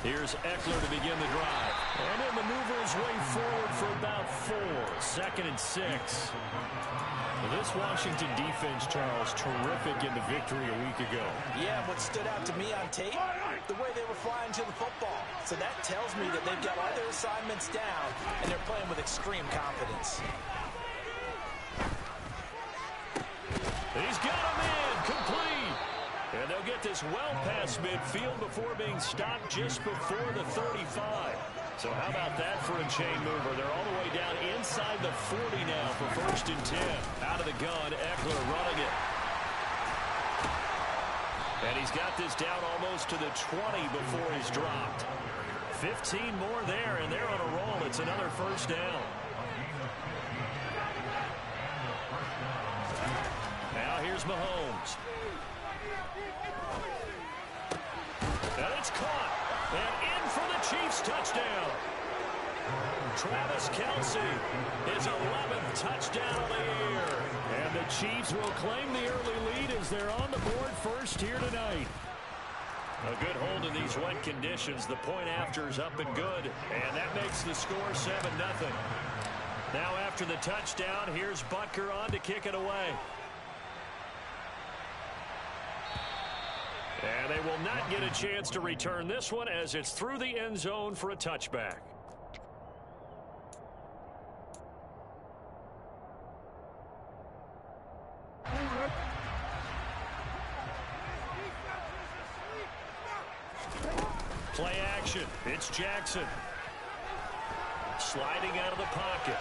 Here's Eckler to begin the drive. And he'll maneuver his way forward for about 4. 2nd and 6. Well, this Washington defense, Charles, terrific in the victory a week ago. Yeah, what stood out to me on tape, the way they were flying to the football. So that tells me that they've got all their assignments down, and they're playing with extreme confidence. He's got him in, complete. And they'll get this well past midfield before being stopped just before the 35. So how about that for a chain mover? They're all the way down inside the 40 now for 1st and 10. Out of the gun, Eckler running it. And he's got this down almost to the 20 before he's dropped. 15 more there, and they're on a roll. It's another 1st down. Now here's Mahomes. And it's caught. And in for the Chiefs touchdown. Travis Kelce, his 11th touchdown of the year. And the Chiefs will claim the early lead as they're on the board first here tonight. A good hold in these wet conditions. The point after is up and good. And that makes the score 7-0. Now after the touchdown, here's Butker on to kick it away. And they will not get a chance to return this one as it's through the end zone for a touchback. Play action. It's Jackson. Sliding out of the pocket.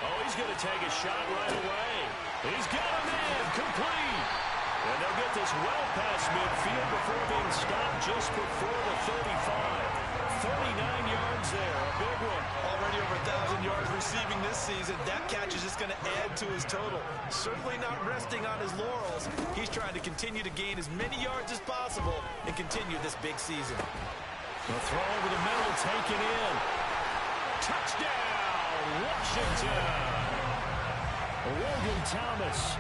Oh, he's going to take a shot right away. He's got him in. Complete. And they'll get this well past midfield before being stopped just before the 35. 39 yards there, a big one. Already over 1,000 yards receiving this season. That catch is just going to add to his total. Certainly not resting on his laurels. He's trying to continue to gain as many yards as possible and continue this big season. The throw over the middle, taken in. Touchdown, Washington. Logan Thomas.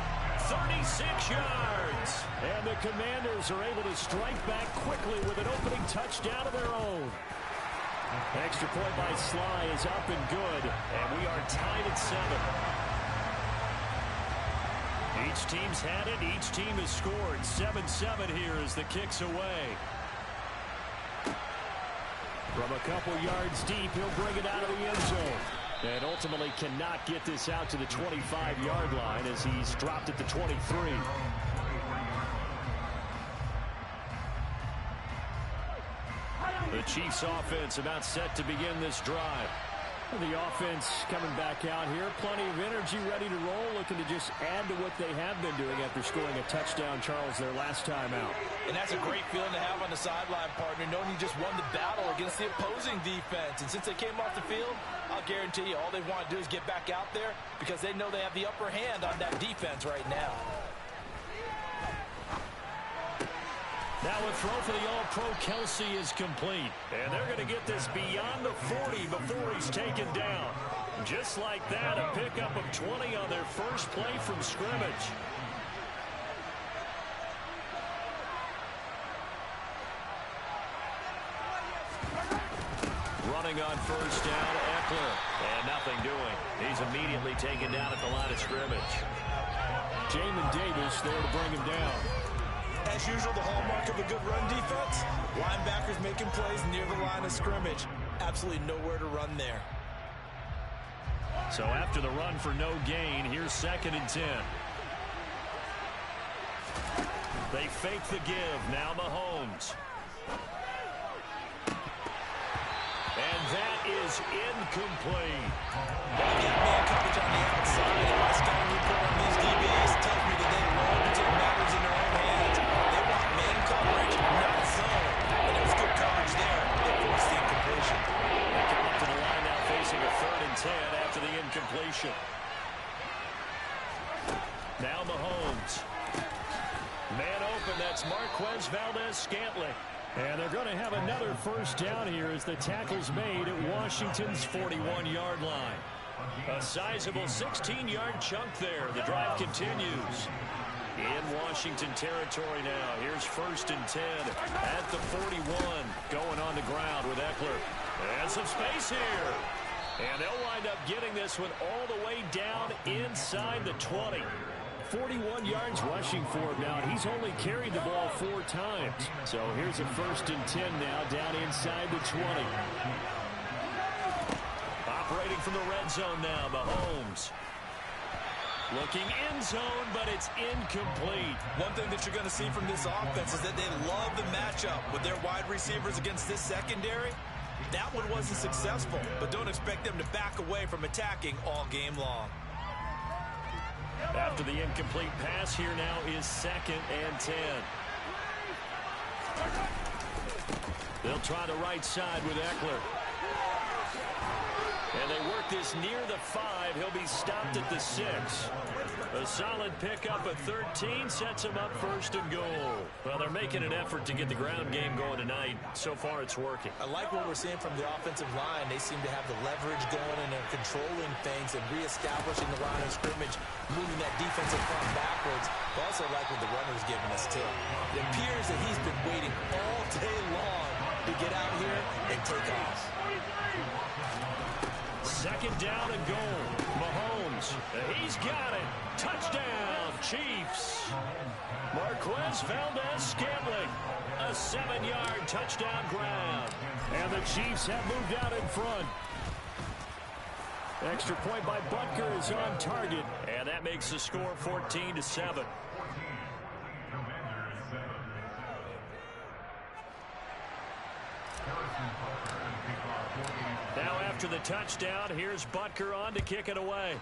36 yards. And the Commanders are able to strike back quickly with an opening touchdown of their own. Extra point by Sly is up and good. And we are tied at 7. Each team's had it. Each team has scored. 7-7 here as the kick's away. From a couple yards deep, he'll bring it out of the end zone. And ultimately cannot get this out to the 25-yard line as he's dropped at the 23. The Chiefs offense about set to begin this drive. The offense coming back out here. Plenty of energy, ready to roll, looking to just add to what they have been doing after scoring a touchdown, Charles, their last time out. And that's a great feeling to have on the sideline, partner, knowing you just won the battle against the opposing defense. And since they came off the field, I'll guarantee you all they want to do is get back out there because they know they have the upper hand on that defense right now. Now a throw for the All-Pro Kelce is complete. And they're going to get this beyond the 40 before he's taken down. Just like that, a pickup of 20 on their first play from scrimmage. Running on first down, Eckler. And nothing doing. He's immediately taken down at the line of scrimmage. Jamin Davis there to bring him down. As usual, the hallmark of a good run defense, linebackers making plays near the line of scrimmage. Absolutely nowhere to run there. So after the run for no gain, here's 2nd and 10. They fake the give. Now Mahomes. And that is incomplete. Man coverage on the outside. And my scouting report on these DBs tells me that they love to take matters in their own hands. They want man coverage, not zone. And there was good coverage there. They forced the incompletion. They come up to the line now facing a 3rd and 10 after the incompletion. Now Mahomes. Man open, that's Marquez Valdez-Scantling. And they're going to have another first down here as the tackle's made at Washington's 41-yard line. A sizable 16-yard chunk there. The drive continues. In Washington territory now. Here's 1st and 10 at the 41. Going on the ground with Eckler. And some space here. And they'll wind up getting this one all the way down inside the 20. 41 yards rushing for him now. He's only carried the ball 4 times. So here's a 1st and 10 now down inside the 20. Operating from the red zone now, Mahomes. Looking end zone, but it's incomplete. One thing that you're going to see from this offense is that they love the matchup with their wide receivers against this secondary. That one wasn't successful, but don't expect them to back away from attacking all game long. After the incomplete pass, here now is 2nd and 10. They'll try the right side with Eckler. And they work this near the 5. He'll be stopped at the 6. A solid pickup at 13 sets him up 1st and goal. Well, they're making an effort to get the ground game going tonight. So far, it's working. I like what we're seeing from the offensive line. They seem to have the leverage going, and they're controlling things and reestablishing the line of scrimmage, moving that defensive front backwards. I also like what the runner's giving us, too. It appears that he's been waiting all day long to get out here and take off. 2nd down and goal. Mahomes, he's got it. Touchdown, Chiefs. Marquez Valdez-Scantling, a 7-yard touchdown grab. And the Chiefs have moved out in front. Extra point by Butker is on target. And that makes the score 14-7. Now after the touchdown, here's Butker on to kick it away.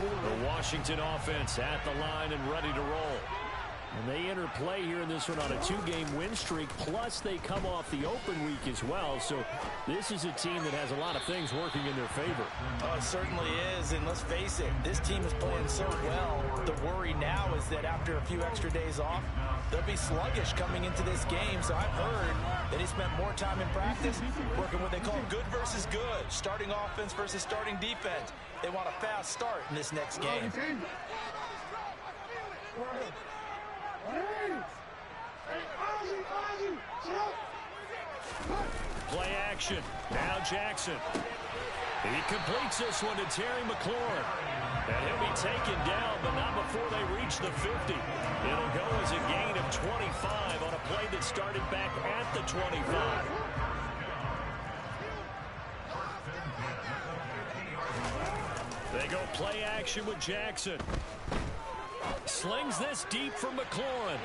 The Washington offense at the line and ready to roll. And they enter play here in this one on a 2-game win streak, plus they come off the open week as well. So this is a team that has a lot of things working in their favor. Oh, it certainly is, and let's face it, this team is playing so well. The worry now is that after a few extra days off, they'll be sluggish coming into this game. So I've heard that he spent more time in practice working what they call good versus good, starting offense versus starting defense. They want a fast start in this next game. Play action. Now Jackson. He completes this one to Terry McLaurin. And he'll be taken down, but not before they reach the 50. It'll go as a gain of 25 on a play that started back at the 25. They go play action with Jackson. Slings this deep from McLaurin.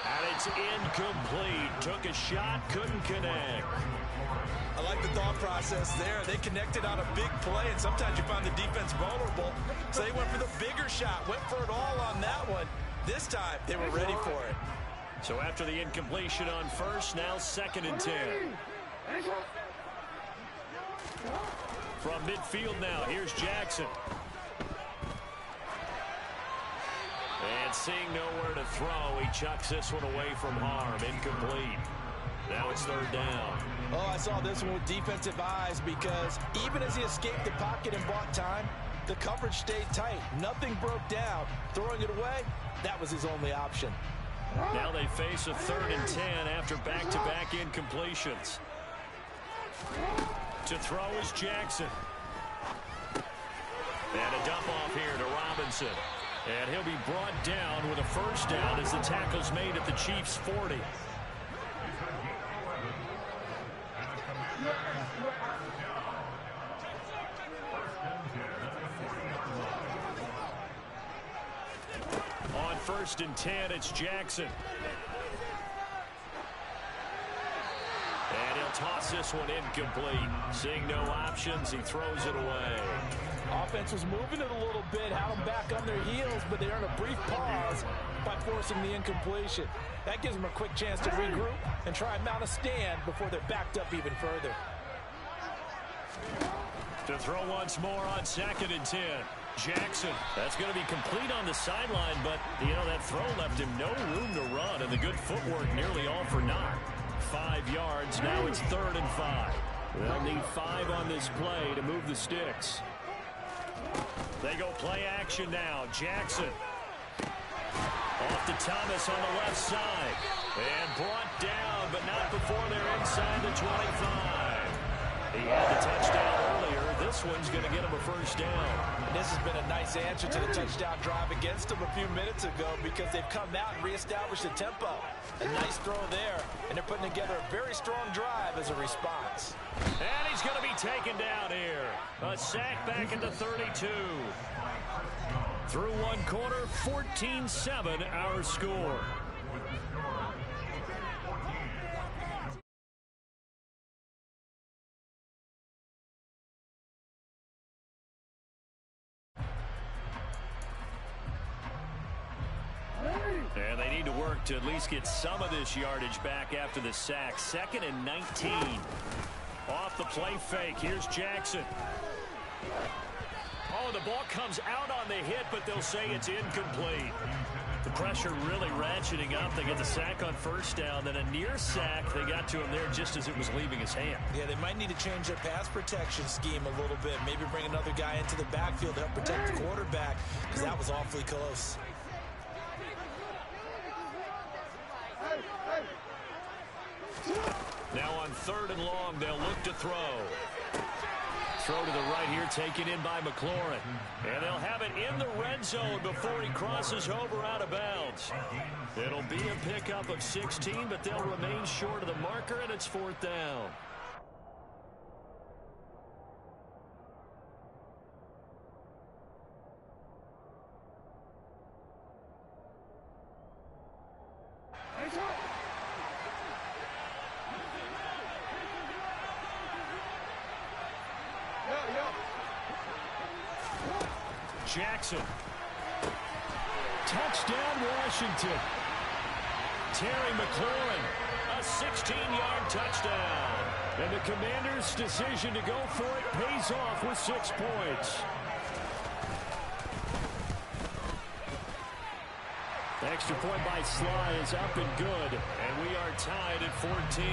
And it's incomplete. Took a shot, couldn't connect. I like the thought process there. They connected on a big play, and sometimes you find the defense vulnerable. So they went for the bigger shot, went for it all on that one. This time, they were ready for it. So after the incompletion on 1st, now 2nd and 10. From midfield now, here's Jackson. And seeing nowhere to throw, he chucks this one away from harm. Incomplete. Now it's 3rd down. Oh, I saw this one with defensive eyes because even as he escaped the pocket and bought time, the coverage stayed tight. Nothing broke down. Throwing it away, that was his only option. Now they face a 3rd and 10 after back-to-back incompletions. To throw is Jackson. And a dump off here to Robinson. And he'll be brought down with a 1st down as the tackle's made at the Chiefs' 40. On 1st and 10, it's Jackson. And he'll toss this one incomplete. Seeing no options, he throws it away. Offense was moving it a little bit, had them back on their heels, but they earned a brief pause by forcing the incompletion. That gives them a quick chance to regroup and try and mount a stand before they're backed up even further. To throw once more on 2nd and 10. Jackson. That's going to be complete on the sideline, but, that throw left him no room to run, and the good footwork nearly all for naught. 5 yards. Now it's 3rd and 5. They'll need 5 on this play to move the sticks. They go play action now. Jackson. Off to Thomas on the left side. And brought down, but not before they're inside the 25. He had the touchdown earlier. This one's going to get him a first down. And this has been a nice answer to the touchdown drive against them a few minutes ago because they've come out and reestablished the tempo. A nice throw there, and they're putting together a very strong drive as a response. And he's going to be taken down here. A sack back at the 32. Through one quarter, 14-7 our score. And they need to work to at least get some of this yardage back after the sack. 2nd and 19. Off the play fake. Here's Jackson. Oh, the ball comes out on the hit, but they'll say it's incomplete. The pressure really ratcheting up. They get the sack on first down, then a near sack. They got to him there just as it was leaving his hand. Yeah, they might need to change their pass protection scheme a little bit. Maybe bring another guy into the backfield to help protect the quarterback, because that was awfully close. Now on 3rd and long, they'll look to throw. Throw to the right here, taken in by McLaurin. And they'll have it in the red zone before he crosses over out of bounds. It'll be a pickup of 16, but they'll remain short of the marker, and it's 4th down. Jackson. Touchdown, Washington. Terry McLaurin, a 16-yard touchdown. And the Commanders' decision to go for it pays off with 6 points. Extra point by Sly is up and good. And we are tied at 14.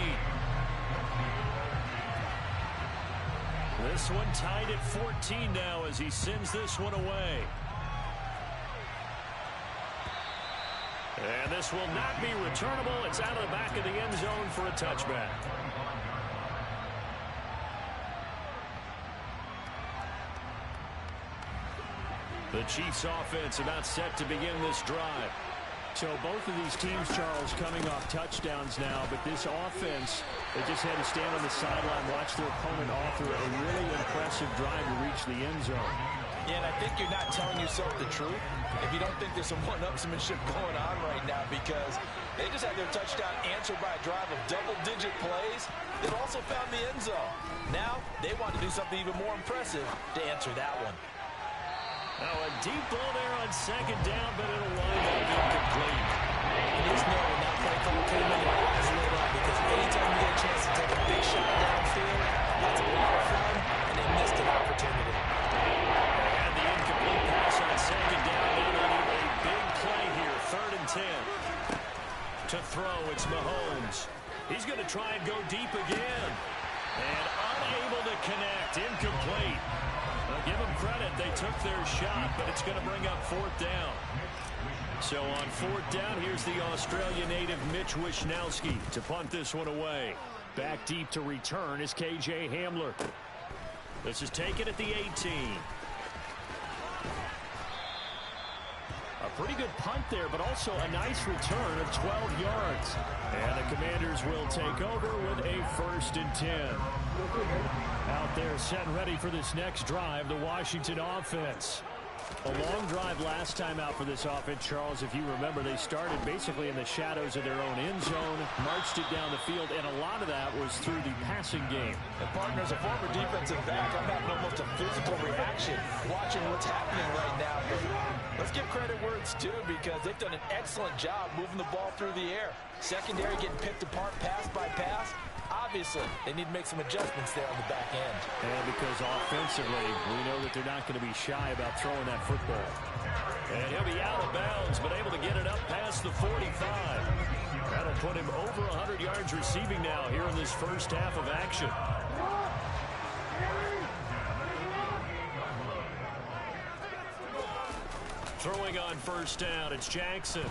This one tied at 14 now as he sends this one away. And this will not be returnable. It's out of the back of the end zone for a touchback. The Chiefs offense about set to begin this drive. So both of these teams, Charles, coming off touchdowns now, but this offense, they just had to stand on the sideline, watch their opponent offer a really impressive drive to reach the end zone. Yeah, and I think you're not telling yourself the truth if you don't think there's some one-upsmanship going on right now, because they just had their touchdown answered by a drive of double-digit plays that also found the end zone. Now they want to do something even more impressive to answer that one. Now a deep ball there on 2nd down, but it'll wind up incomplete. And just know when that play call came in, your eyes lit up, because anytime you get a chance to take a big shot downfield, that's a lot of fun, and they missed an opportunity. And the incomplete pass on 2nd down. Now they need a big play here, 3rd and 10. To throw, it's Mahomes. He's going to try and go deep again. And unable to connect, incomplete. I'll give them credit. They took their shot, but it's going to bring up 4th down. So on 4th down, here's the Australia native Mitch Wishnowsky to punt this one away. Back deep to return is K.J. Hamler. This is taken at the 18. A pretty good punt there, but also a nice return of 12 yards. And the Commanders will take over with a 1st and 10. Out there set and ready for this next drive, the Washington offense. A long drive last time out for this offense, Charles. If you remember, they started basically in the shadows of their own end zone, marched it down the field, and a lot of that was through the passing game. And partner, as a former defensive back, I'm having almost a physical reaction watching what's happening right now. Let's give credit where it's due, because they've done an excellent job moving the ball through the air. Secondary getting picked apart pass by pass. obviously, they need to make some adjustments there on the back end. And because offensively, we know that they're not going to be shy about throwing that football. And he'll be out of bounds, but able to get it up past the 45. That'll put him over 100 yards receiving now here in this first half of action. Throwing on first down, it's Jackson.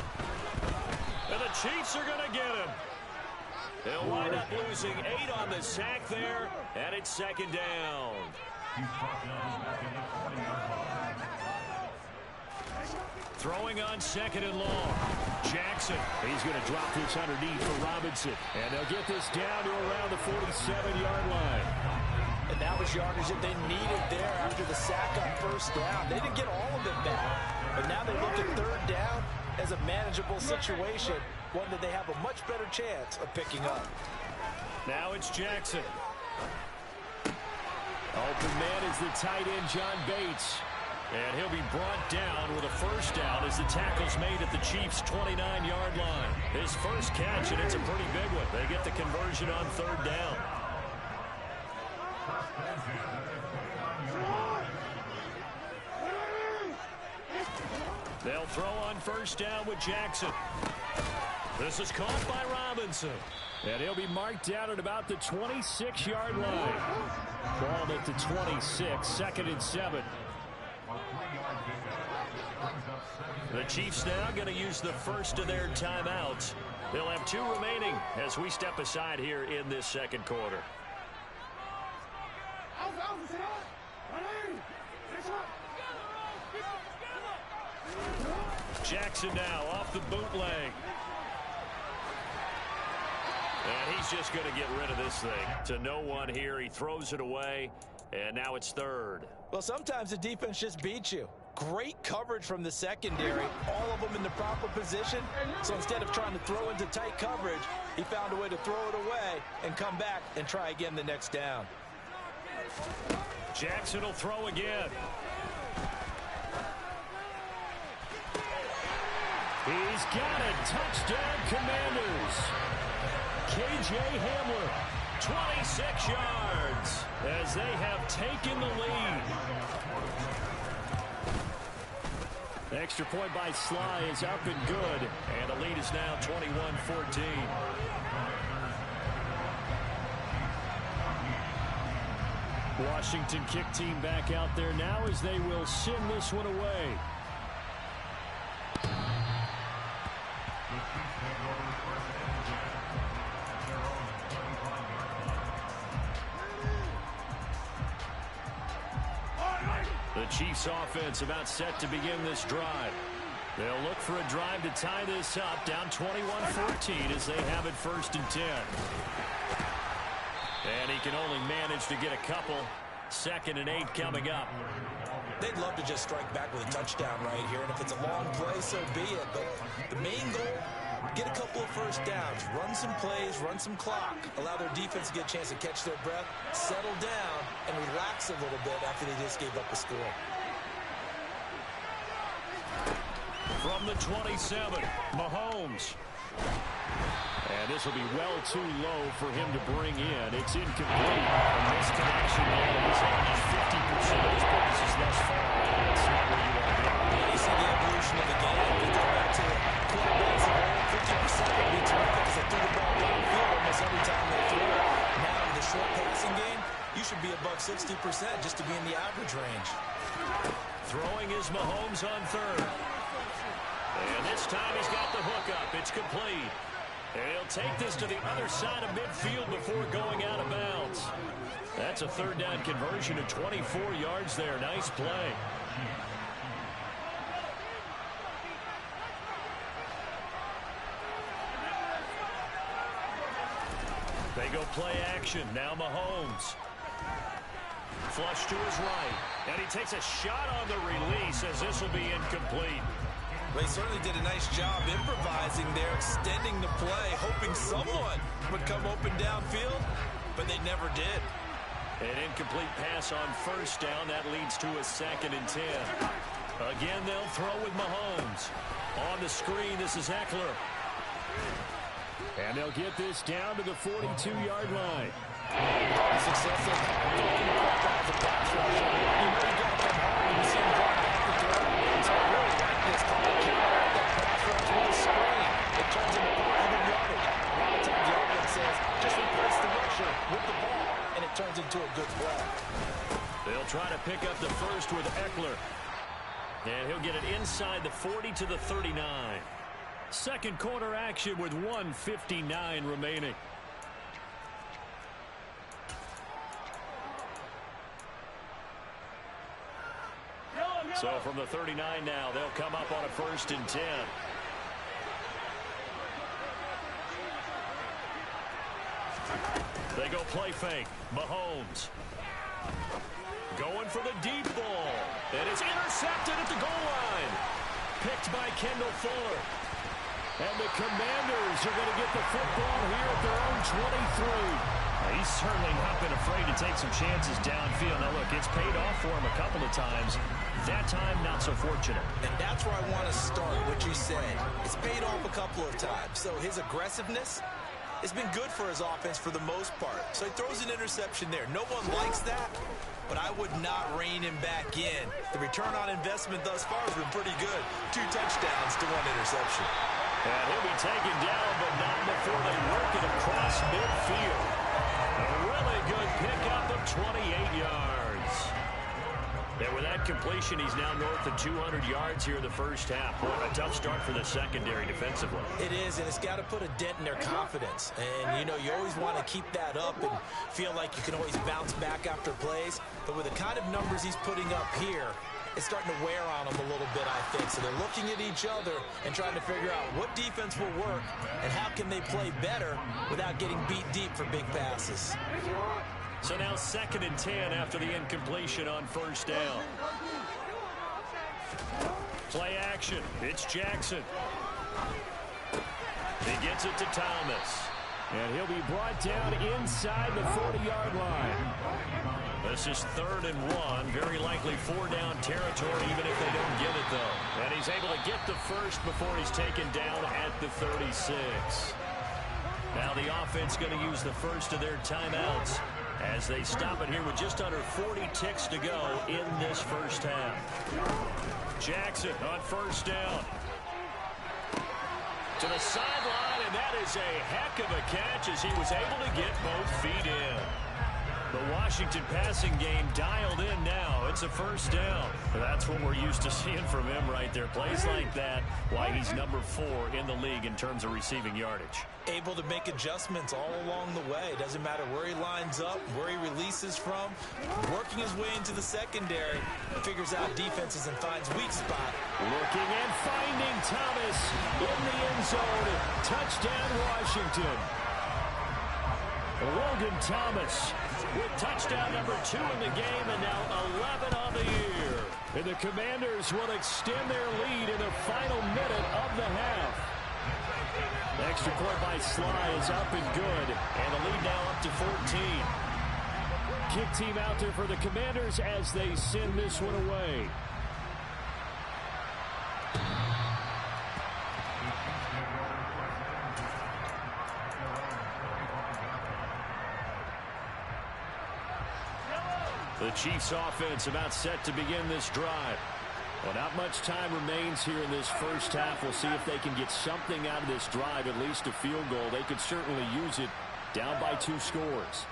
And the Chiefs are going to get him. They'll wind up losing 8 on the sack there, and it's second down. Throwing on second and long. Jackson, he's going to drop this underneath for Robinson. And they'll get this down to around the 47-yard line. And that was yardage that they needed there after the sack on first down. They didn't get all of it back. But now they look at third down as a manageable situation, one that they have a much better chance of picking up. Now it's Jackson. Open man is the tight end, John Bates. And he'll be brought down with a first down as the tackle's made at the Chiefs' 29-yard line. His first catch, and it's a pretty big one. They get the conversion on third down. They'll throw on first down with Jackson. This is caught by Robinson. And he'll be marked down at about the 26-yard line. Ball at the 26, second and 7. The Chiefs now going to use the first of their timeouts. They'll have 2 remaining as we step aside here in this second quarter. Jackson now off the bootleg. And he's just going to get rid of this thing to no one here. He throws it away, and now it's third. Well, sometimes the defense just beats you. Great coverage from the secondary, all of them in the proper position. So instead of trying to throw into tight coverage, he found a way to throw it away and come back and try again the next down. Jackson will throw again. He's got a touchdown, Commanders. K.J. Hamler, 26 yards as they have taken the lead. The extra point by Sly is up and good, and the lead is now 21-14. Washington kick team back out there now as they will send this one away. The Chiefs offense about set to begin this drive. They'll look for a drive to tie this up, down 21-14 as they have it first and 10. And he can only manage to get a couple. Second and 8 coming up. They'd love to just strike back with a touchdown right here, and if it's a long play, so be it. But the main goal, get a couple of first downs, run some plays, run some clock, allow their defense to get a chance to catch their breath, settle down, and relax a little bit after they just gave up a score. From the 27, Mahomes. And this will be well too low for him to bring in. It's incomplete. And this connection is almost 50% of his passes thus far. That's not where you want to go. And you see the evolution of the game. If you go back to the quarterbacks of old, 50% would be terrific because they threw the ball downfield almost every time they threw it. Now in the short passing game, you should be above 60% just to be in the average range. Throwing is Mahomes on third. And this time he's got the hook up. It's complete. And he'll take this to the other side of midfield before going out of bounds. That's a third down conversion of 24 yards there. Nice play. They go play action. Now Mahomes. Flush to his right. And he takes a shot on the release as this will be incomplete. They certainly did a nice job improvising there, extending the play, hoping someone would come open downfield, but they never did. An incomplete pass on first down. That leads to a second and 10. Again, they'll throw with Mahomes. On the screen, this is Eckler. And they'll get this down to the 42-yard line. Successful as a pass rusher. You know you got to come hard when you see him drop back to throw. So I really like this call. Counteract that pass rush with a screen. It turns into positive yardage. A lot of times the offense says, just replace the rusher with the ball, and it turns into a good play. They'll try to pick up the first with Eckler. And he'll get it inside the 40 to the 39. Second quarter action with 1:59 remaining. So from the 39 now, they'll come up on a 1st and 10. They go play fake. Mahomes. Going for the deep ball. And it's intercepted at the goal line. Picked by Kendall Fuller. And the Commanders are going to get the football here at their own 23. He's certainly not been afraid to take some chances downfield. Now, look, it's paid off for him a couple of times. That time, not so fortunate. And that's where I want to start, what you said. It's paid off a couple of times. So his aggressiveness has been good for his offense for the most part. So he throws an interception there. No one likes that, but I would not rein him back in. The return on investment thus far has been pretty good. 2 touchdowns to 1 interception. And he'll be taken down, but not before they work it across midfield. A really good pickup of 28 yards. And with that completion, he's now north of 200 yards here in the first half. Boy, a tough start for the secondary defensively. It is, and it's got to put a dent in their confidence. And, you know, you always want to keep that up and feel like you can always bounce back after plays. But with the kind of numbers he's putting up here, it's starting to wear on them a little bit, I think. So they're looking at each other and trying to figure out what defense will work and how can they play better without getting beat deep for big passes. So now 2nd and 10 after the incompletion on 1st down. Play action. It's Jackson. He gets it to Thomas. And he'll be brought down inside the 40-yard line. This is 3rd and 1. Very likely 4-down territory, even if they don't get it, though. And he's able to get the first before he's taken down at the 36. Now the offense going to use the first of their timeouts as they stop it here with just under 40 ticks to go in this first half. Jackson on 1st down. To the sideline, and that is a heck of a catch as he was able to get both feet in. The Washington passing game dialed in now. It's a 1st down. That's what we're used to seeing from him right there. Plays like that, why he's number 4 in the league in terms of receiving yardage. Able to make adjustments all along the way. Doesn't matter where he lines up, where he releases from. Working his way into the secondary. Figures out defenses and finds weak spot. Looking and finding Thomas in the end zone. Touchdown, Washington. Logan Thomas with touchdown number 2 in the game and now 11 on the year. And the Commanders will extend their lead in the final minute of the half. Extra point by Sly is up and good. And the lead now up to 14. Kick team out there for the Commanders as they send this one away. The Chiefs offense about set to begin this drive. Well, not much time remains here in this first half. We'll see if they can get something out of this drive, at least a field goal. They could certainly use it down by 2 scores.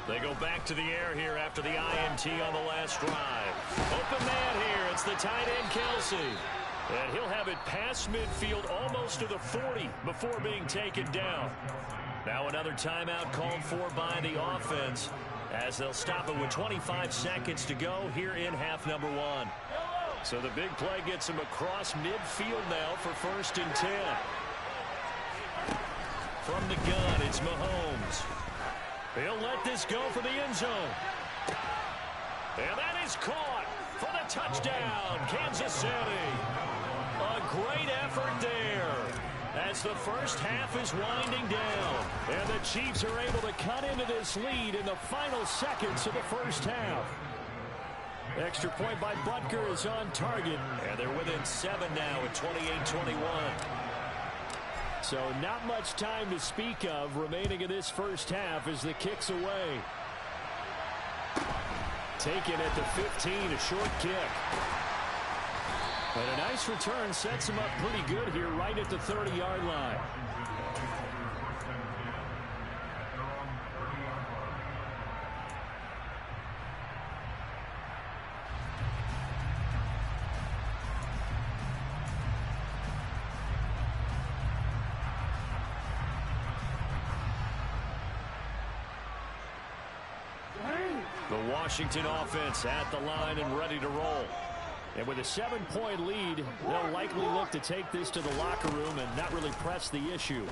They go back to the air here after the INT on the last drive. Open man here. It's the tight end, Kelsey. And he'll have it past midfield almost to the 40 before being taken down. Now another timeout called for by the offense as they'll stop it with 25 seconds to go here in half number 1. So the big play gets him across midfield now for 1st and 10. From the gun, it's Mahomes. He'll let this go for the end zone. And that is caught for the touchdown, Kansas City. A great effort there as the first half is winding down. And the Chiefs are able to cut into this lead in the final seconds of the first half. Extra point by Butker is on target. And they're within 7 now at 28-21. So not much time to speak of remaining in this first half as the kick's away. Taken at the 15, a short kick. And a nice return sets him up pretty good here right at the 30-yard line. The Washington offense at the line and ready to roll. And with a 7-point lead, they'll likely look to take this to the locker room and not really press the issue.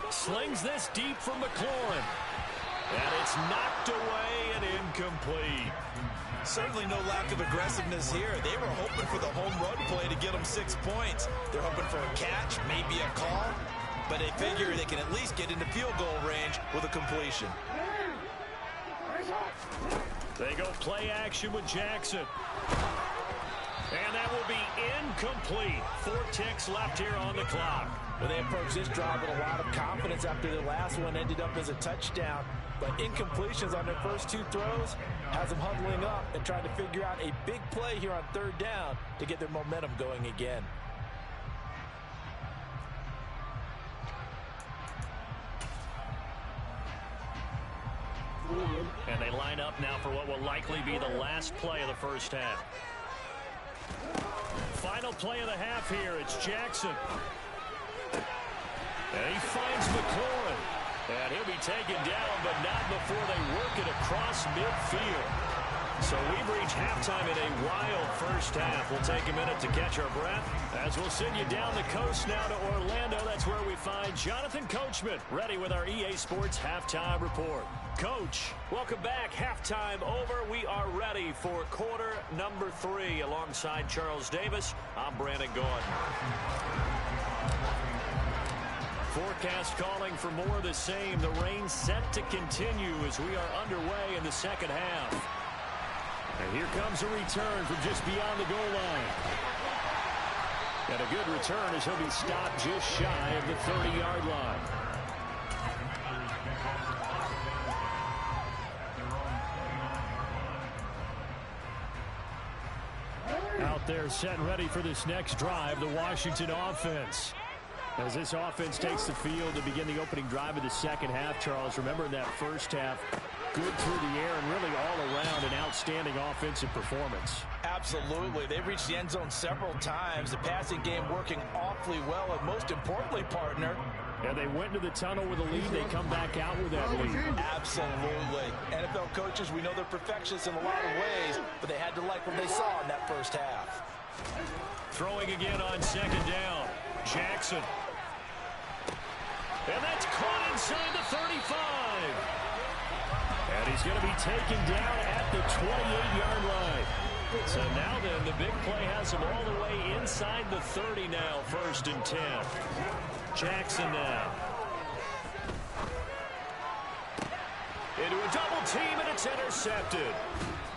Slings this deep from McLaurin. And it's knocked away and incomplete. Certainly no lack of aggressiveness here. They were hoping for the home run play to get them 6 points. They're hoping for a catch, maybe a call. But they figure they can at least get into field goal range with a completion. They go play action with Jackson. And that will be incomplete. 4 ticks left here on the clock. Well, they approached this drive with a lot of confidence after the last one ended up as a touchdown. But incompletions on their first 2 throws has them huddling up and trying to figure out a big play here on 3rd down to get their momentum going again. And they line up now for what will likely be the last play of the first half. Final play of the half here. It's Jackson. And he finds McLaurin. And he'll be taken down, but not before they work it across midfield. So we've reached halftime in a wild first half. We'll take a minute to catch our breath as we'll send you down the coast now to Orlando. That's where we find Jonathan Coachman ready with our EA Sports Halftime Report. Coach, welcome back. Halftime over. We are ready for quarter number 3 alongside Charles Davis. I'm Brandon Gaudin. Forecast calling for more of the same. The rain set to continue as we are underway in the second half. And here comes a return from just beyond the goal line. And a good return as he'll be stopped just shy of the 30-yard line. Out there set and ready for this next drive, the Washington offense. As this offense takes the field to begin the opening drive of the second half, Charles, remember in that first half, good through the air and really all around an outstanding offensive performance. Absolutely. They've reached the end zone several times. The passing game working awfully well, and most importantly, partner. Yeah, they went into the tunnel with a lead. They come back out with that lead. Absolutely. NFL coaches, we know they're perfectionists in a lot of ways, but they had to like what they saw in that first half. Throwing again on second down. Jackson. And that's caught inside the 35. And he's going to be taken down at the 28-yard line. So now then, the big play has him all the way inside the 30 now, 1st and 10. Jackson now. Into a double team, and it's intercepted.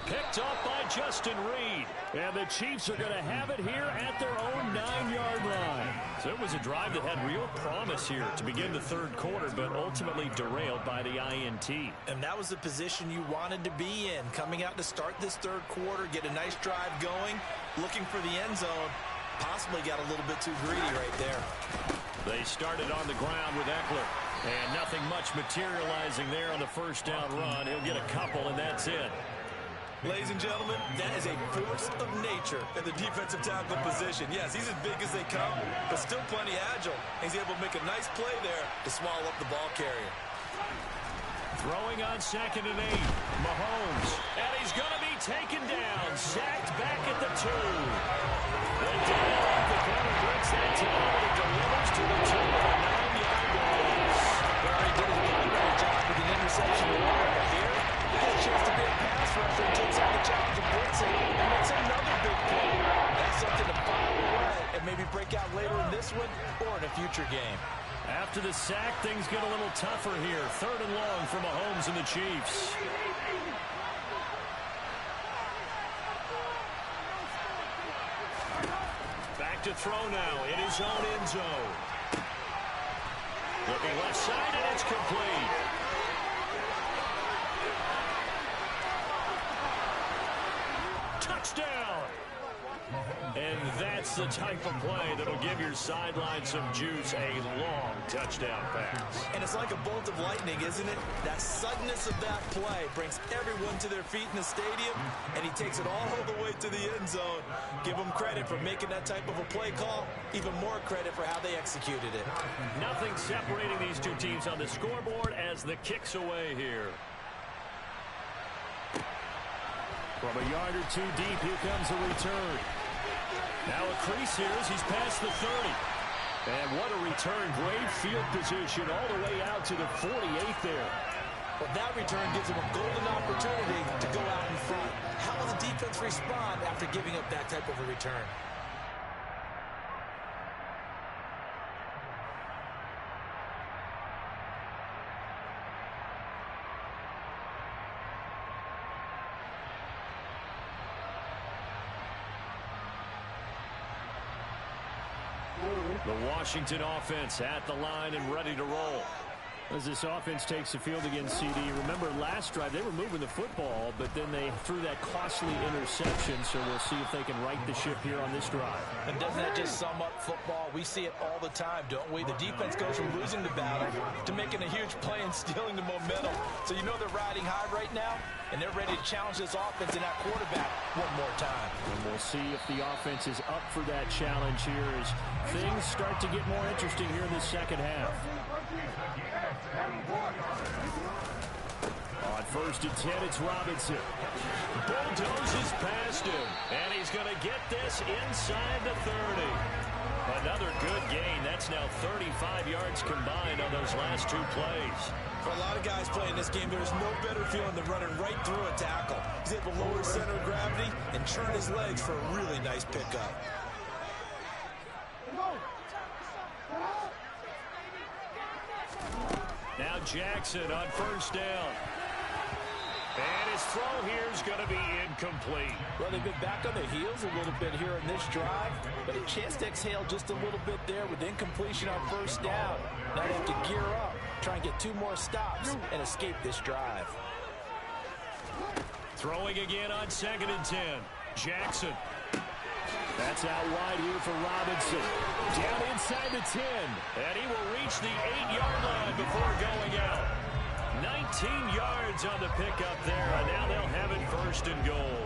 Picked up by Justin Reed. And the Chiefs are going to have it here at their own 9-yard line. So it was a drive that had real promise here to begin the 3rd quarter, but ultimately derailed by the INT. And that was the position you wanted to be in. Coming out to start this 3rd quarter, get a nice drive going, looking for the end zone. Possibly got a little bit too greedy right there. They started on the ground with Eckler. And nothing much materializing there on the first down run. He'll get a couple, and that's it. Ladies and gentlemen, that is a force of nature in the defensive tackle position. Yes, he's as big as they come, but still plenty agile. He's able to make a nice play there to swallow up the ball carrier. Throwing on 2nd and 8. Mahomes. And he's going to be taken down. Sacked back at the 2. And down off the corner breaks that tackle and delivers to the 2 with a 9-yard loss. Well, he did a great job with an interception right here. He gets a chance to be a pass rusher and takes out the challenge of blitzing and makes another big play. That's something to file away and maybe break out later in this one or in a future game. After the sack, things get a little tougher here. 3rd and long for Mahomes and the Chiefs. to throw now in his own end zone. Looking left side, and it's complete. Touchdown! And that's the type of play that'll give your sideline some juice, a long touchdown pass. And it's like a bolt of lightning, isn't it? That suddenness of that play brings everyone to their feet in the stadium, and he takes it all the way to the end zone. Give him credit for making that type of a play call, even more credit for how they executed it. Nothing separating these two teams on the scoreboard as the kick's away here. From a yard or two deep, here comes a return. Now a crease here as he's past the 30. And what a return. Great field position all the way out to the 48 there. Well, that return gives him a golden opportunity to go out in front. How will the defense respond after giving up that type of a return? The Washington offense at the line and ready to roll. As this offense takes the field against CD, remember last drive they were moving the football, but then they threw that costly interception, so we'll see if they can right the ship here on this drive. And doesn't that just sum up football? We see it all the time, don't we? The defense goes from losing the battle to making a huge play and stealing the momentum. So you know they're riding high right now, and they're ready to challenge this offense and that quarterback one more time. And we'll see if the offense is up for that challenge here as things start to get more interesting here in the second half. On first and 10, it's Robinson. Bulldozes past him, and he's going to get this inside the 30. Another good gain. That's now 35 yards combined on those last two plays. For a lot of guys playing this game, there's no better feeling than running right through a tackle. He's able to lower his center of gravity and turn his legs for a really nice pickup. Now Jackson on first down. And his throw here is going to be incomplete. Well, they've been back on their heels a little bit here in this drive, but a chance to exhale just a little bit there with incompletion on first down. Now they have to gear up, try and get 2 more stops, and escape this drive. Throwing again on second and 10. Jackson. That's out wide here for Robinson. Down inside the 10. And he will reach the 8-yard line before going out. 19 yards on the pickup there, and now they'll have it first and goal.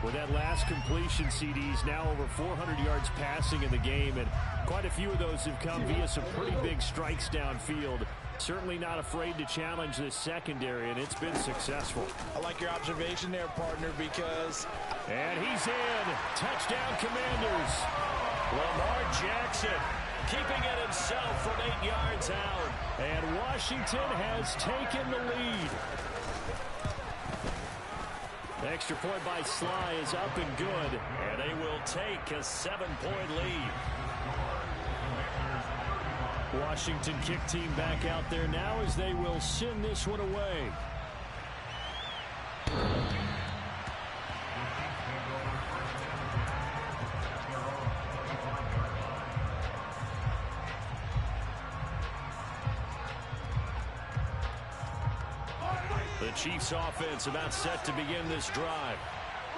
With that last completion, CD's now over 400 yards passing in the game, and quite a few of those have come via some pretty big strikes downfield. Certainly not afraid to challenge this secondary, and it's been successful. I like your observation there, partner, because... And he's in. Touchdown, Commanders. Lamar Jackson keeping it himself from 8 yards out. And Washington has taken the lead. The extra point by Sly is up and good. And they will take a 7-point lead. Washington kick team back out there now as they will send this one away. The Chiefs offense about set to begin this drive.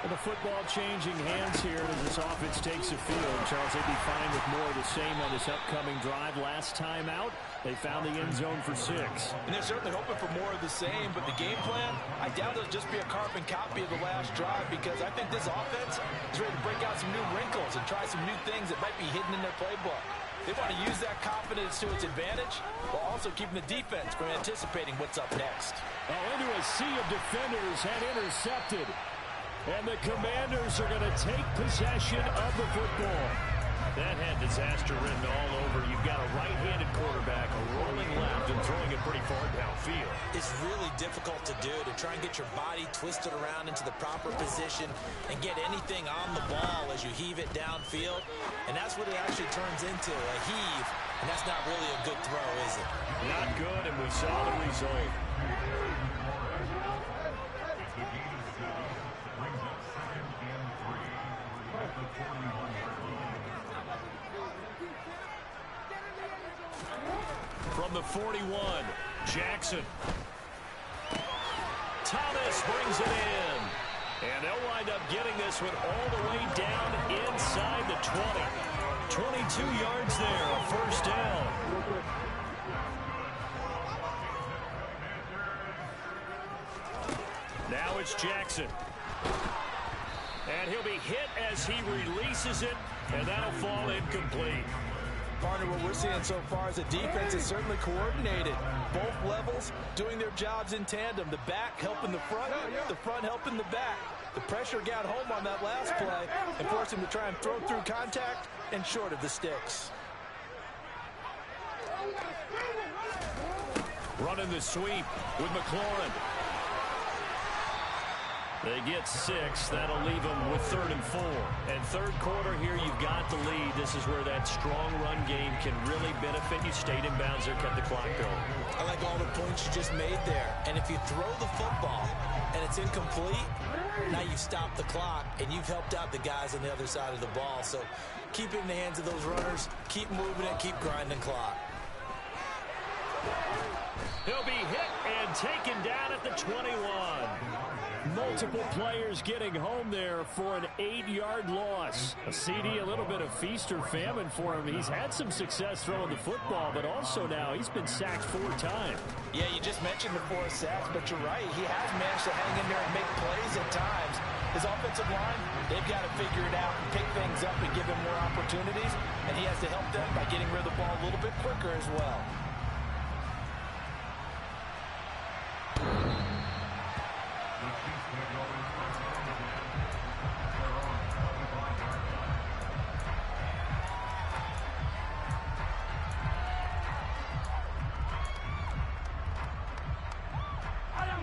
And the football changing hands here as this offense takes the field. Charles, they'd be fine with more of the same on this upcoming drive. Last time out, they found the end zone for 6. And they're certainly hoping for more of the same, but the game plan, I doubt it'll just be a carbon copy of the last drive, because I think this offense is ready to break out some new wrinkles and try some new things that might be hidden in their playbook. They want to use that confidence to its advantage while also keeping the defense from anticipating what's up next. Oh, into a sea of defenders and intercepted. And the Commanders are going to take possession of the football. That had disaster written all over. You've got a right-handed quarterback, a rolling left, and throwing it pretty far downfield. It's really difficult to do, to try and get your body twisted around into the proper position and get anything on the ball as you heave it downfield. And that's what it actually turns into, a heave. And that's not really a good throw, is it? Not good, and we saw the result. the 41. Jackson. Thomas brings it in. And they'll wind up getting this one all the way down inside the 20. 22 yards there, a first down. Now it's Jackson. And he'll be hit as he releases it, and that'll fall incomplete. Partner, what we're seeing so far is a defense is certainly coordinated. Both levels doing their jobs in tandem. The back helping the front helping the back. The pressure got home on that last play and forced him to try and throw through contact and short of the sticks. Running the sweep with McLaurin. They get 6. That'll leave them with 3rd and 4. And third quarter here, you've got the lead. This is where that strong run game can really benefit you. Stayed in bounds there, kept the clock going. I like all the points you just made there. And if you throw the football and it's incomplete, now you stop the clock and you've helped out the guys on the other side of the ball. So keep it in the hands of those runners. Keep moving it. Keep grinding clock. He'll be hit and taken down at the 21. Multiple players getting home there for an 8-yard loss. A CD, a little bit of feast or famine for him. He's had some success throwing the football, but also now he's been sacked 4 times. Yeah, you just mentioned the 4 sacks, but you're right. He has managed to hang in there and make plays at times. His offensive line, they've got to figure it out and pick things up and give him more opportunities, and he has to help them by getting rid of the ball a little bit quicker as well.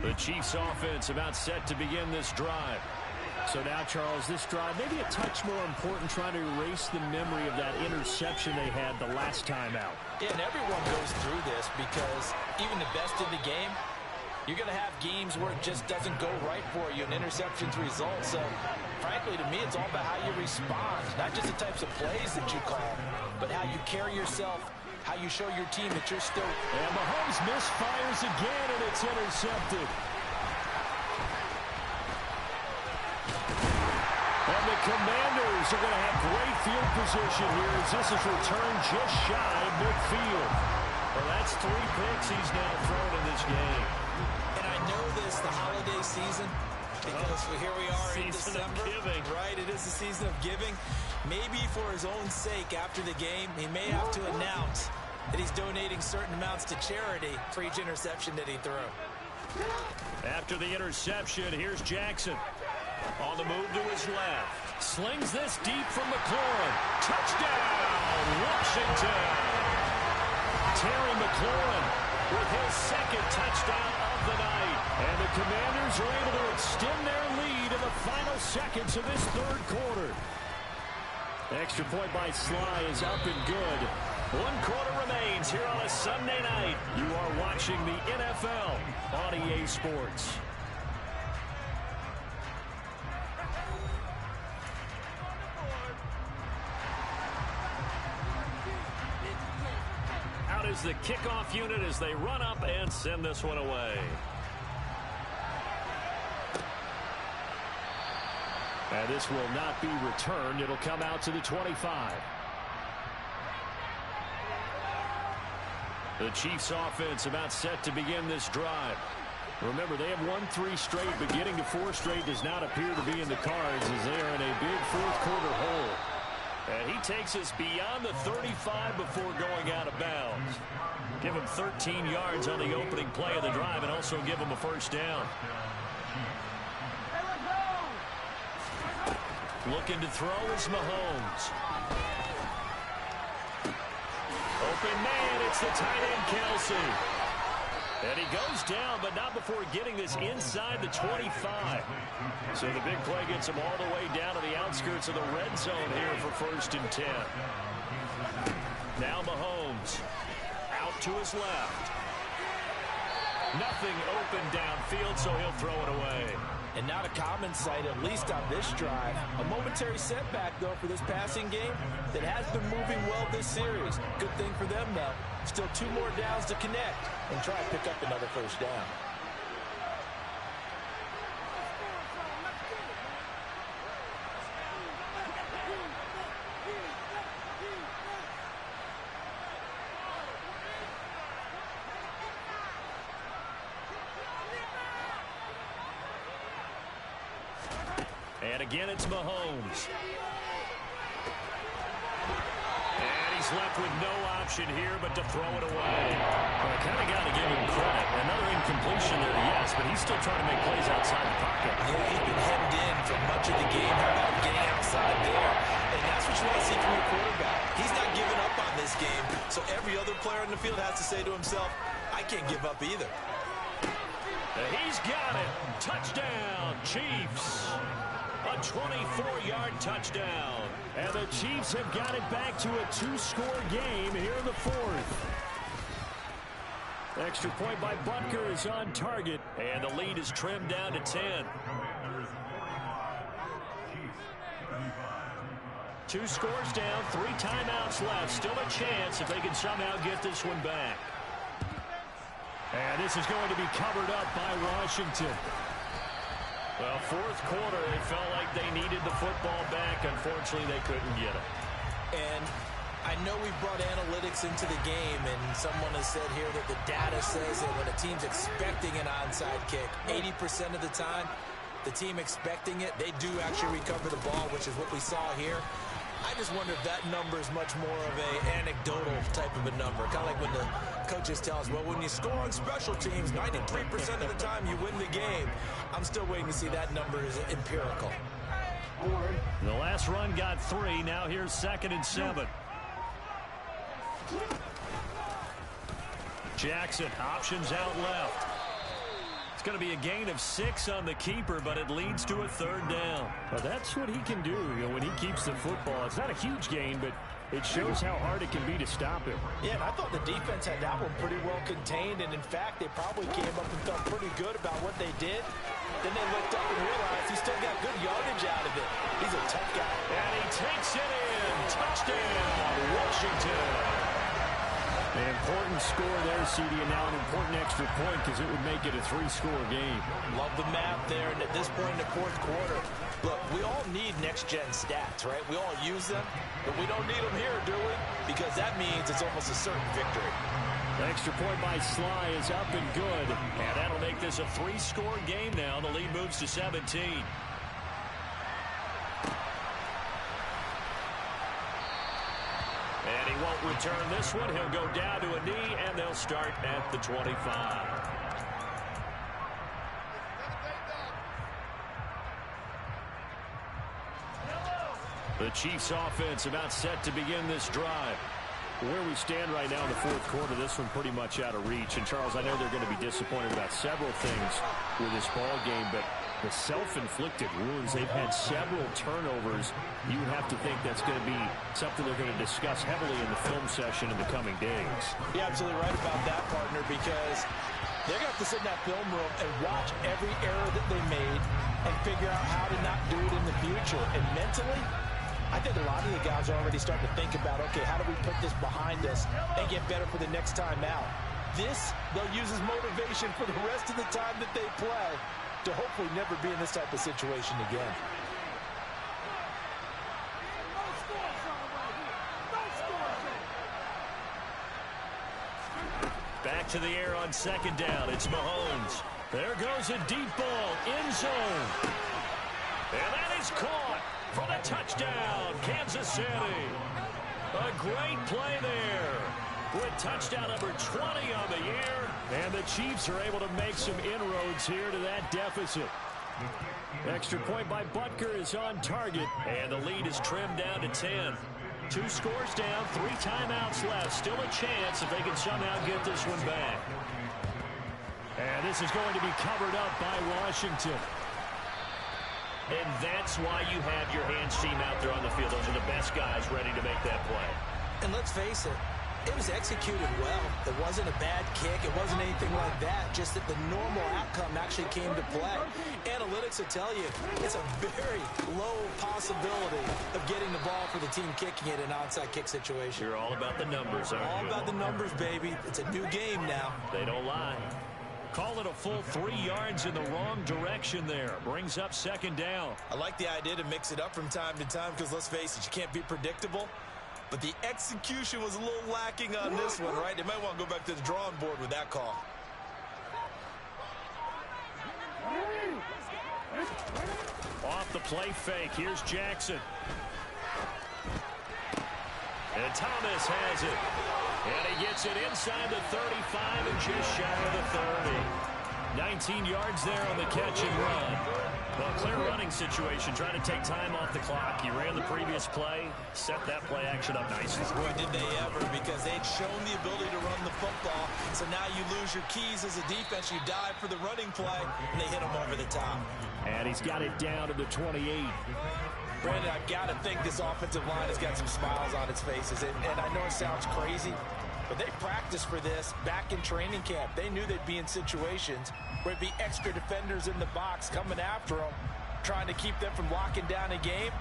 The Chiefs offense about set to begin this drive. So now, Charles, this drive maybe a touch more important, trying to erase the memory of that interception they had the last time out. Yeah, and everyone goes through this because even the best in the game, you're going to have games where it just doesn't go right for you and interceptions result. So, frankly, to me, it's all about how you respond, not just the types of plays that you call, but how you carry yourself, how you show your team that you're still... And Mahomes misfires again, and it's intercepted. And the Commanders are going to have great field position here as this is returned just shy of midfield. Well, that's 3 picks he's now thrown in this game. And I know this, the holiday season, because here we are in December. Right, it is the season of giving. Maybe for his own sake after the game, he may have to announce that he's donating certain amounts to charity for each interception that he threw. After the interception, here's Jackson. On the move to his left. Slings this deep from McLaurin. Touchdown, Washington. Terry McLaurin with his 2nd touchdown of the night. And the Commanders are able to extend their lead in the final seconds of this 3rd quarter. Extra point by Sly is up and good. 1 quarter remains here on a Sunday night. You are watching the NFL on EA Sports. Out is the kickoff unit as they run up and send this one away. And this will not be returned. It'll come out to the 25. The Chiefs offense about set to begin this drive. Remember, they have won 3 straight, but getting to 4 straight does not appear to be in the cards as they are in a big 4th quarter hole. And he takes us beyond the 35 before going out of bounds. Give him 13 yards on the opening play of the drive and also give him a first down. Looking to throw is Mahomes. Open man, it's the tight end, Kelsey. And he goes down, but not before getting this inside the 25. So the big play gets him all the way down to the outskirts of the red zone here for 1st and 10. Now Mahomes out to his left. Nothing open downfield, so he'll throw it away. And not a common sight, at least on this drive. A momentary setback, though, for this passing game that has been moving well this series. Good thing for them, though. Still 2 more downs to connect and try to pick up another first down. And again, it's Mahomes. And he's left with no option here but to throw it away. Well, I kind of got to give him credit. Another incompletion there, yes, but he's still trying to make plays outside the pocket. Yeah, he's been hemmed in for much of the game. How about getting outside there? And that's what you want to see from your quarterback. He's not giving up on this game, so every other player in the field has to say to himself, I can't give up either. He's got it. Touchdown, Chiefs. A 24-yard touchdown. And the Chiefs have got it back to a 2-score game here in the 4th. Extra point by Butker is on target. And the lead is trimmed down to 10. 2 scores down, 3 timeouts left. Still a chance if they can somehow get this one back. And this is going to be covered up by Washington. Well, 4th quarter, it felt like they needed the football back. Unfortunately, they couldn't get it. And I know we've brought analytics into the game, and someone has said here that the data says that when a team's expecting an onside kick, 80% of the time, the team expecting it, they do actually recover the ball, which is what we saw here. I just wonder if that number is much more of an anecdotal type of a number. Kind of like when the coaches tell us, well, when you score on special teams, 93% of the time you win the game. I'm still waiting to see that number is empirical. The last run got 3. Now here's 2nd and 7. Jackson, options out left. It's going to be a gain of 6 on the keeper, but it leads to a 3rd down. Well, that's what he can do, when he keeps the football. It's not a huge gain, but it shows how hard it can be to stop him. Yeah, and I thought the defense had that one pretty well contained, and in fact, they probably came up and felt pretty good about what they did. Then they looked up and realized he still got good yardage out of it. He's a tough guy. And he takes it in. Touchdown, Washington. An important score there, CD, and now an important extra point because it would make it a 3-score game. Love the math there, and at this point in the 4th quarter, look, we all need next-gen stats, right? We all use them, but we don't need them here, do we? Because that means it's almost a certain victory. The extra point by Sly is up and good, and that'll make this a 3-score game now. The lead moves to 17. And he won't return this one. He'll go down to a knee, and they'll start at the 25. The Chiefs offense about set to begin this drive. Where we stand right now in the 4th quarter, this one pretty much out of reach. And, Charles, I know they're going to be disappointed about several things with this ball game, but the self-inflicted wounds, they've had several turnovers. You would have to think that's going to be something they're going to discuss heavily in the film session in the coming days. You're absolutely right about that, partner, because they're going to have to sit in that film room and watch every error that they made and figure out how to not do it in the future. And mentally, I think a lot of the guys are already starting to think about, okay, how do we put this behind us and get better for the next time out? This, they'll use as motivation for the rest of the time that they play to hopefully never be in this type of situation again. Back to the air on 2nd down. It's Mahomes. There goes a deep ball, end zone. And that is caught for the touchdown, Kansas City. A great play there with touchdown number 20 on the year. And the Chiefs are able to make some inroads here to that deficit. Extra point by Butker is on target. And the lead is trimmed down to 10. 2 scores down, 3 timeouts left. Still a chance if they can somehow get this one back. And this is going to be covered up by Washington. And that's why you have your hands team out there on the field. Those are the best guys ready to make that play. And let's face it, It was executed well. It wasn't a bad kick. It wasn't anything like that. Just that the normal outcome actually came to play. Analytics will tell you it's a very low possibility of getting the ball for the team kicking it in an onside kick situation. You're all about the numbers, aren't you? All about the numbers, baby. It's a new game now. They don't lie. Call it a full 3 yards in the wrong direction there. Brings up second down. I like the idea to mix it up from time to time because, let's face it, you can't be predictable. But the execution was a little lacking on this one, right? They might want to go back to the drawing board with that call. Off the play fake. Here's Jackson. And Thomas has it. And he gets it inside the 35 and just shy of the 30. 19 yards there on the catch and run. Well, clear running situation, trying to take time off the clock. He ran the previous play, set that play action up nicely. Boy, did they ever, because they'd shown the ability to run the football. So now you lose your keys as a defense. You dive for the running play, and they hit him over the top. And he's got it down to the 28. Brandon, I've got to think this offensive line has got some smiles on its faces. And I know it sounds crazy, but they practiced for this back in training camp. They knew they'd be in situations where it'd be extra defenders in the box coming after them, trying to keep them from locking down a game.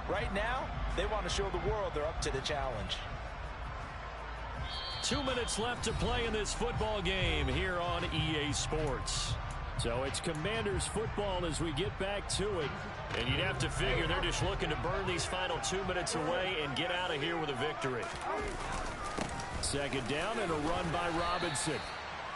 Right now, they want to show the world they're up to the challenge. 2 minutes left to play in this football game here on EA Sports. So it's Commanders football as we get back to it. And you'd have to figure they're just looking to burn these final 2 minutes away and get out of here with a victory. Second down and a run by Robinson.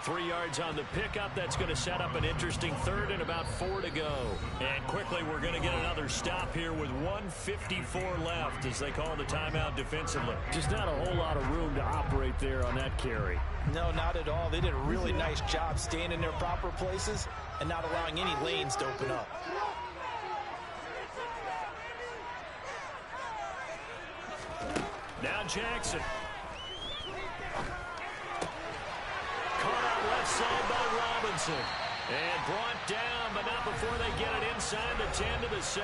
3 yards on the pickup. That's going to set up an interesting third and about 4 to go. And quickly we're going to get another stop here with 1:54 left as they call the timeout defensively. Just not a whole lot of room to operate there on that carry. No, not at all. They did a really nice job staying in their proper places and not allowing any lanes to open up. Now Jackson. Caught out left side by Robinson. And brought down, but not before they get it inside the 10 to the 7.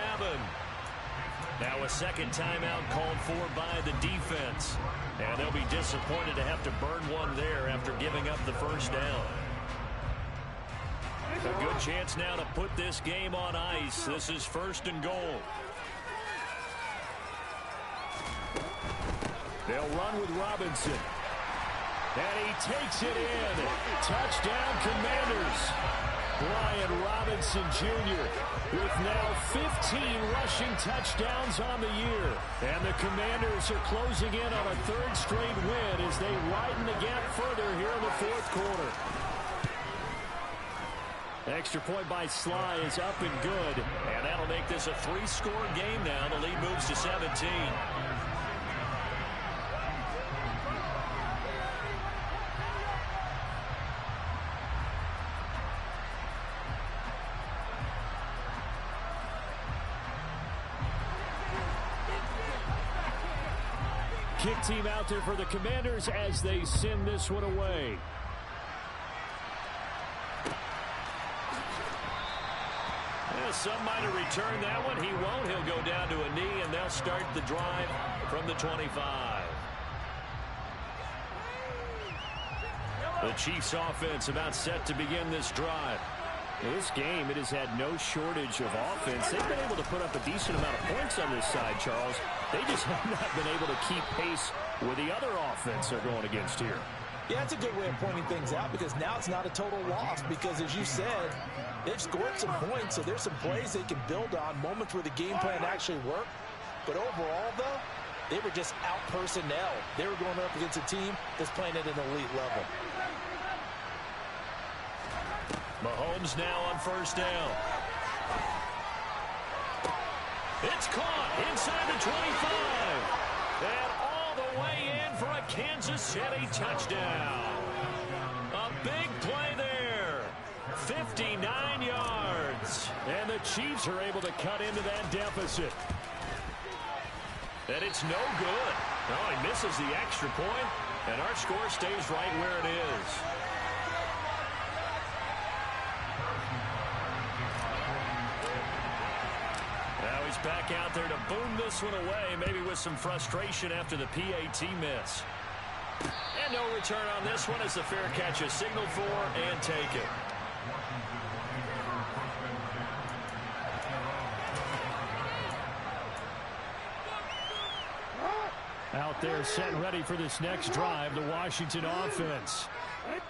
Now a second timeout called for by the defense. And they'll be disappointed to have to burn one there after giving up the first down. A good chance now to put this game on ice. This is 1st and goal. They'll run with Robinson. And he takes it in. Touchdown, Commanders. Brian Robinson Jr. with now 15 rushing touchdowns on the year. And the Commanders are closing in on a 3rd straight win as they widen the gap further here in the 4th quarter. Extra point by Sly is up and good. And that'll make this a 3-score game now. The lead moves to 17. Kick team out there for the Commanders as they send this one away. Some might have returned that one. He won't. He'll go down to a knee, and they'll start the drive from the 25. The Chiefs offense about set to begin this drive. In this game, it has had no shortage of offense. They've been able to put up a decent amount of points on this side, Charles. They just have not been able to keep pace with the other offense they're going against here. Yeah, that's a good way of pointing things out because now it's not a total loss because, as you said, they've scored some points, so there's some plays they can build on, moments where the game plan actually worked. But overall, though, they were just out personnel. They were going up against a team that's playing at an elite level. Mahomes now on 1st down. It's caught inside the 25. And all the way in for a Kansas City touchdown. A big play there. 59 yards. And the Chiefs are able to cut into that deficit. And it's no good. Oh, he misses the extra point, and our score stays right where it is. Now he's back out there to boom this one away, maybe with some frustration after the PAT miss. And no return on this one as the fair catch is signaled for and taken. Out there set ready for this next drive, the Washington offense.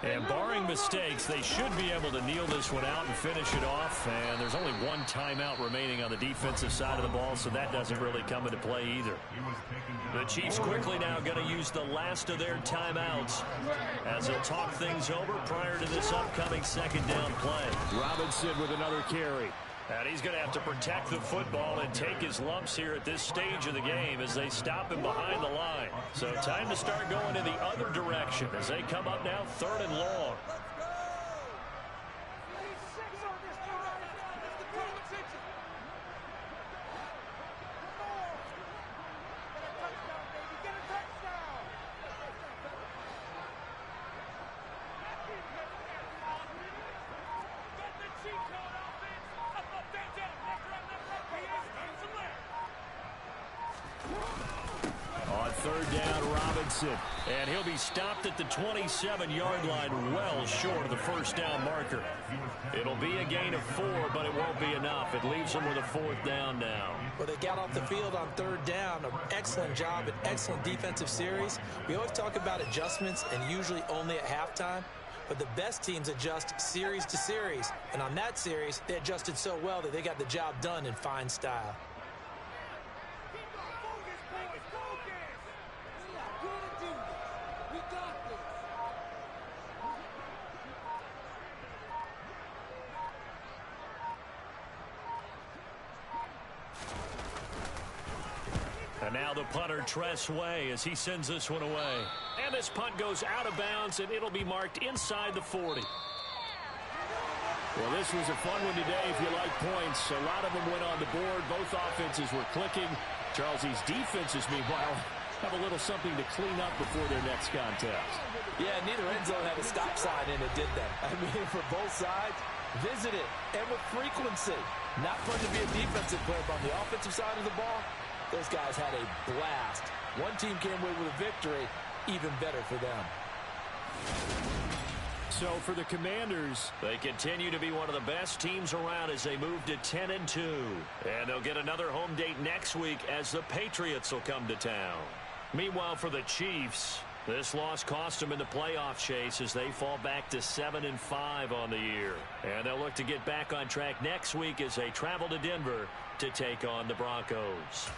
And barring mistakes, they should be able to kneel this one out and finish it off. And there's only one timeout remaining on the defensive side of the ball, so that doesn't really come into play either. The Chiefs quickly now going to use the last of their timeouts as they'll talk things over prior to this upcoming second down play. Robinson with another carry. And he's going to have to protect the football and take his lumps here at this stage of the game as they stop him behind the line. So time to start going in the other direction as they come up now 3rd and long. On 3rd down, Robinson. And he'll be stopped at the 27-yard line, well short of the first down marker. It'll be a gain of 4, but it won't be enough. It leaves them with a 4th down now. Well, they got off the field on 3rd down. An excellent job, an excellent defensive series. We always talk about adjustments and usually only at halftime. But the best teams adjust series to series. And on that series, they adjusted so well that they got the job done in fine style. And now the punter, Tress Way, as he sends this one away. And this punt goes out of bounds, and it'll be marked inside the 40. Well, this was a fun one today if you like points. A lot of them went on the board. Both offenses were clicking. Charles, these defenses, meanwhile, have a little something to clean up before their next contest. Yeah, neither end zone had a stop sign in it, did they? I mean, for both sides, visit it, and with frequency. Not fun to be a defensive player, but on the offensive side of the ball, those guys had a blast. One team came away with a victory, even better for them. So for the Commanders, they continue to be one of the best teams around as they move to 10-2. And they'll get another home date next week as the Patriots will come to town. Meanwhile, for the Chiefs, this loss cost them in the playoff chase as they fall back to 7-5 on the year. And they'll look to get back on track next week as they travel to Denver to take on the Broncos.